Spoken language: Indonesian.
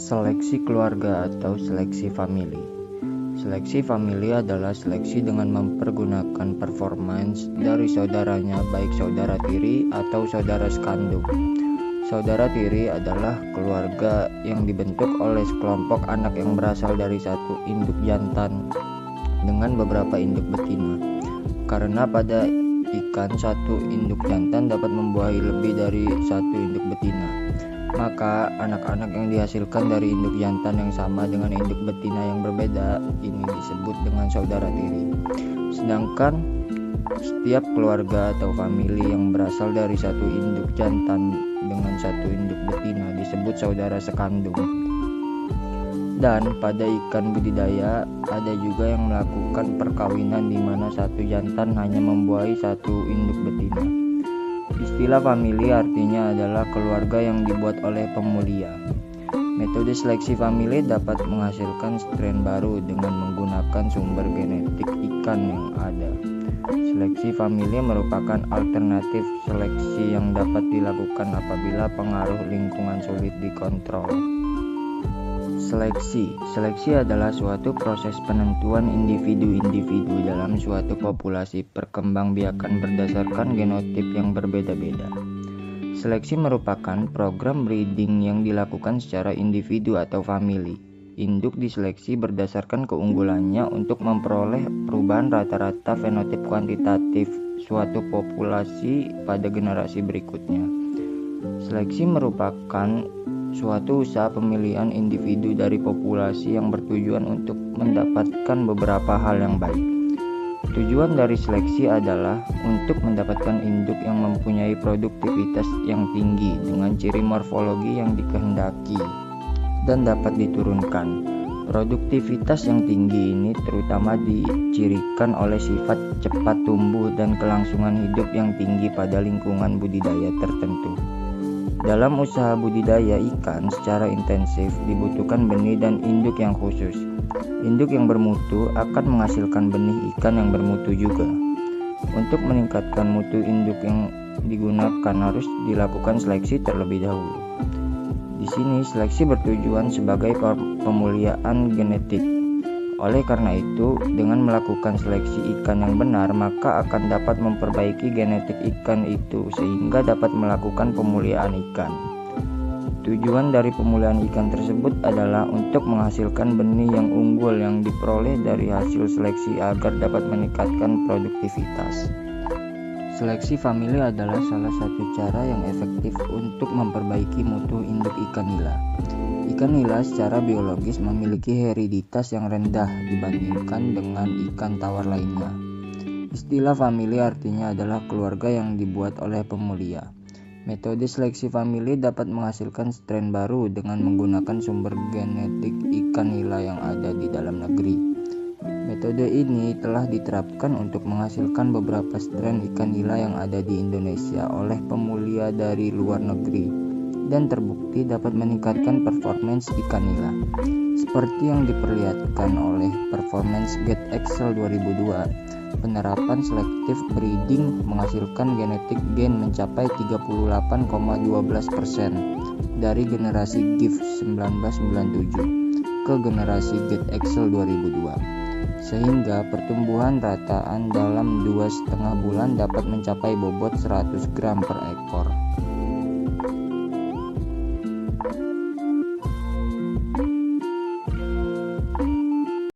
Seleksi keluarga atau seleksi famili. Seleksi famili adalah seleksi dengan mempergunakan performance dari saudaranya, baik saudara tiri atau saudara sekandung. Saudara tiri adalah keluarga yang dibentuk oleh sekelompok anak yang berasal dari satu induk jantan dengan beberapa induk betina. Karena pada ikan satu induk jantan dapat membuahi lebih dari satu induk betina, maka anak-anak yang dihasilkan dari induk jantan yang sama dengan induk betina yang berbeda ini disebut dengan saudara tiri. Sedangkan setiap keluarga atau famili yang berasal dari satu induk jantan dengan satu induk betina disebut saudara sekandung. Dan pada ikan budidaya ada juga yang melakukan perkawinan di mana satu jantan hanya membuahi satu induk betina. Istilah famili artinya adalah keluarga yang dibuat oleh pemulia. Metode seleksi famili dapat menghasilkan strain baru dengan menggunakan sumber genetik ikan yang ada. Seleksi famili merupakan alternatif seleksi yang dapat dilakukan apabila pengaruh lingkungan sulit dikontrol. Seleksi adalah suatu proses penentuan individu-individu dalam suatu populasi perkembangbiakan berdasarkan genotip yang berbeda-beda. Seleksi merupakan program breeding yang dilakukan secara individu atau famili. Induk diseleksi berdasarkan keunggulannya untuk memperoleh perubahan rata-rata fenotip kuantitatif suatu populasi pada generasi berikutnya. Seleksi merupakan suatu usaha pemilihan individu dari populasi yang bertujuan untuk mendapatkan beberapa hal yang baik. Tujuan dari seleksi adalah untuk mendapatkan induk yang mempunyai produktivitas yang tinggi dengan ciri morfologi yang dikehendaki dan dapat diturunkan. Produktivitas yang tinggi ini terutama dicirikan oleh sifat cepat tumbuh dan kelangsungan hidup yang tinggi pada lingkungan budidaya tertentu. Dalam usaha budidaya ikan secara intensif dibutuhkan benih dan induk yang khusus. Induk yang bermutu akan menghasilkan benih ikan yang bermutu juga. Untuk meningkatkan mutu induk yang digunakan harus dilakukan seleksi terlebih dahulu. Di sini seleksi bertujuan sebagai pemuliaan genetik. Oleh karena itu, dengan melakukan seleksi ikan yang benar, maka akan dapat memperbaiki genetik ikan itu sehingga dapat melakukan pemuliaan ikan. Tujuan dari pemulihan ikan tersebut adalah untuk menghasilkan benih yang unggul yang diperoleh dari hasil seleksi agar dapat meningkatkan produktivitas. Seleksi famili adalah salah satu cara yang efektif untuk memperbaiki mutu induk ikan nila. Ikan nila secara biologis memiliki heriditas yang rendah dibandingkan dengan ikan tawar lainnya. Istilah famili artinya adalah keluarga yang dibuat oleh pemulia. Metode seleksi famili dapat menghasilkan strain baru dengan menggunakan sumber genetik ikan nila yang ada di dalam negeri. Metode ini telah diterapkan untuk menghasilkan beberapa strain ikan nila yang ada di Indonesia oleh pemulia dari luar negeri dan terbukti dapat meningkatkan performance ikan nila. Seperti yang diperlihatkan oleh Performance Get Excel 2002, penerapan selective breeding menghasilkan genetik gain mencapai 38,12% dari generasi GIF 1997 ke generasi Get Excel 2002. Sehingga pertumbuhan rataan dalam 2,5 bulan dapat mencapai bobot 100 gram per ekor.